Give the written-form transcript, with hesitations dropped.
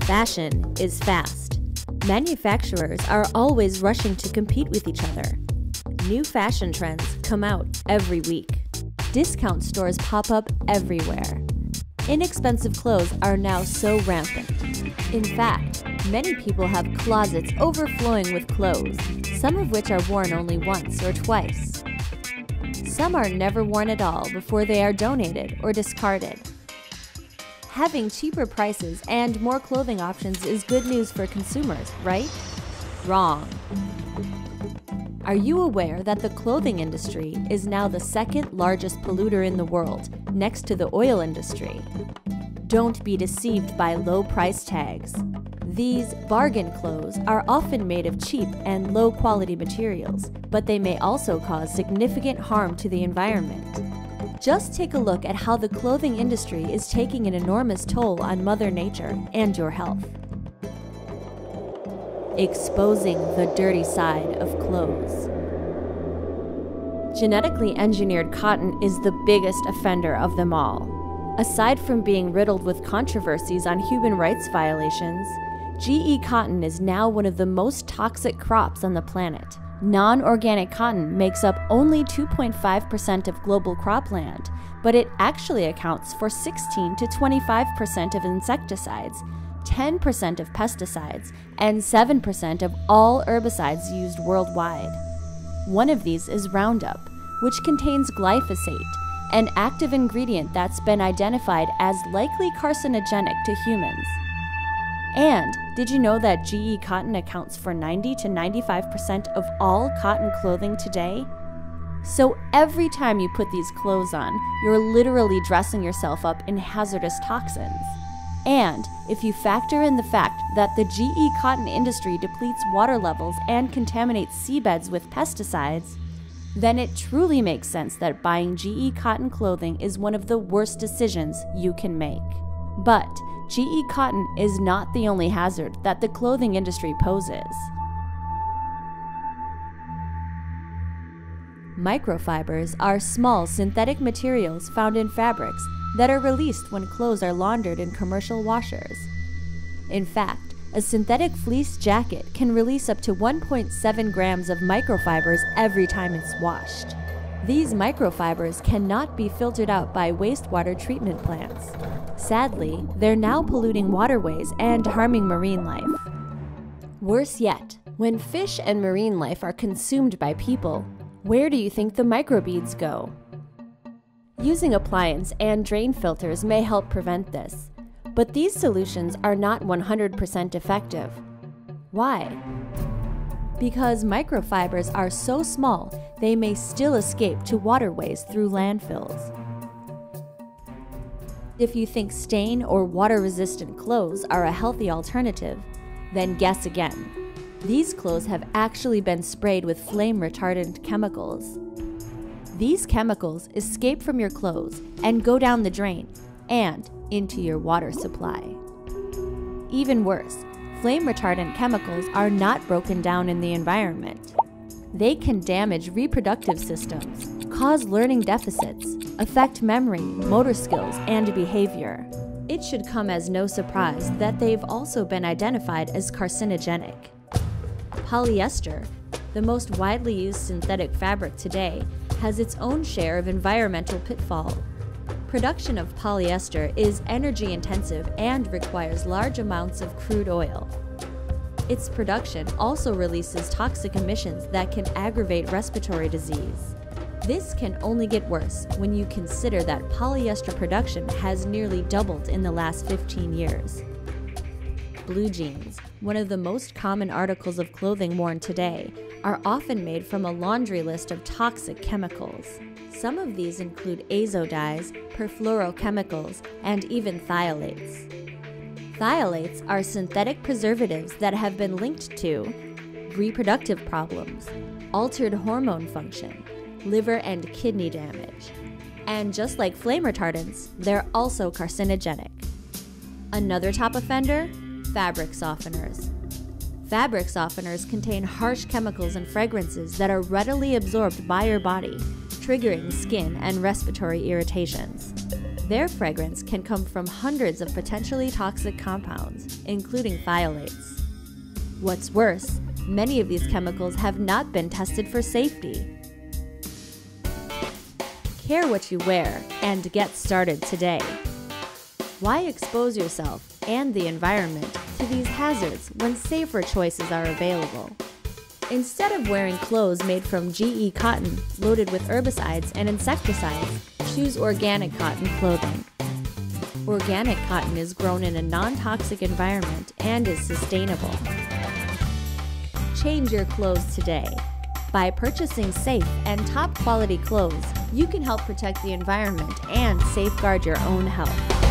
Fashion is fast. Manufacturers are always rushing to compete with each other. New fashion trends come out every week. Discount stores pop up everywhere. Inexpensive clothes are now so rampant. In fact, many people have closets overflowing with clothes, some of which are worn only once or twice. Some are never worn at all before they are donated or discarded. Having cheaper prices and more clothing options is good news for consumers, right? Wrong. Are you aware that the clothing industry is now the second largest polluter in the world, next to the oil industry? Don't be deceived by low price tags. These bargain clothes are often made of cheap and low quality materials, but they may also cause significant harm to the environment. Just take a look at how the clothing industry is taking an enormous toll on Mother Nature and your health. Exposing the dirty side of clothes. Genetically engineered cotton is the biggest offender of them all. Aside from being riddled with controversies on human rights violations, GE cotton is now one of the most toxic crops on the planet. Non-organic cotton makes up only 2.5% of global cropland, but it actually accounts for 16 to 25% of insecticides, 10% of pesticides, and 7% of all herbicides used worldwide. One of these is Roundup, which contains glyphosate, an active ingredient that's been identified as likely carcinogenic to humans. And did you know that GE cotton accounts for 90 to 95% of all cotton clothing today? So every time you put these clothes on, you're literally dressing yourself up in hazardous toxins. And if you factor in the fact that the GE cotton industry depletes water levels and contaminates seabeds with pesticides, then it truly makes sense that buying GE cotton clothing is one of the worst decisions you can make. But GE cotton is not the only hazard that the clothing industry poses. Microfibers are small synthetic materials found in fabrics that are released when clothes are laundered in commercial washers. In fact, a synthetic fleece jacket can release up to 1.7 grams of microfibers every time it's washed. These microfibers cannot be filtered out by wastewater treatment plants. Sadly, they're now polluting waterways and harming marine life. Worse yet, when fish and marine life are consumed by people, where do you think the microbeads go? Using appliance and drain filters may help prevent this, but these solutions are not 100% effective. Why? Because microfibers are so small, they may still escape to waterways through landfills. If you think stain or water-resistant clothes are a healthy alternative, then guess again. These clothes have actually been sprayed with flame-retardant chemicals. These chemicals escape from your clothes and go down the drain and into your water supply. Even worse, flame-retardant chemicals are not broken down in the environment. They can damage reproductive systems, cause learning deficits, affect memory, motor skills, and behavior. It should come as no surprise that they've also been identified as carcinogenic. Polyester, the most widely used synthetic fabric today, has its own share of environmental pitfall. Production of polyester is energy intensive and requires large amounts of crude oil. Its production also releases toxic emissions that can aggravate respiratory disease. This can only get worse when you consider that polyester production has nearly doubled in the last 15 years. Blue jeans, one of the most common articles of clothing worn today, are often made from a laundry list of toxic chemicals. Some of these include azo dyes, perfluorochemicals, and even phthalates. Phthalates are synthetic preservatives that have been linked to reproductive problems, altered hormone function, liver and kidney damage. And just like flame retardants, they're also carcinogenic. Another top offender? Fabric softeners. Fabric softeners contain harsh chemicals and fragrances that are readily absorbed by your body, triggering skin and respiratory irritations. Their fragrance can come from hundreds of potentially toxic compounds, including phthalates. What's worse, many of these chemicals have not been tested for safety. Care what you wear and get started today. Why expose yourself and the environment to these hazards when safer choices are available? Instead of wearing clothes made from GE cotton loaded with herbicides and insecticides, choose organic cotton clothing. Organic cotton is grown in a non-toxic environment and is sustainable. Change your clothes today. By purchasing safe and top quality clothes, you can help protect the environment and safeguard your own health.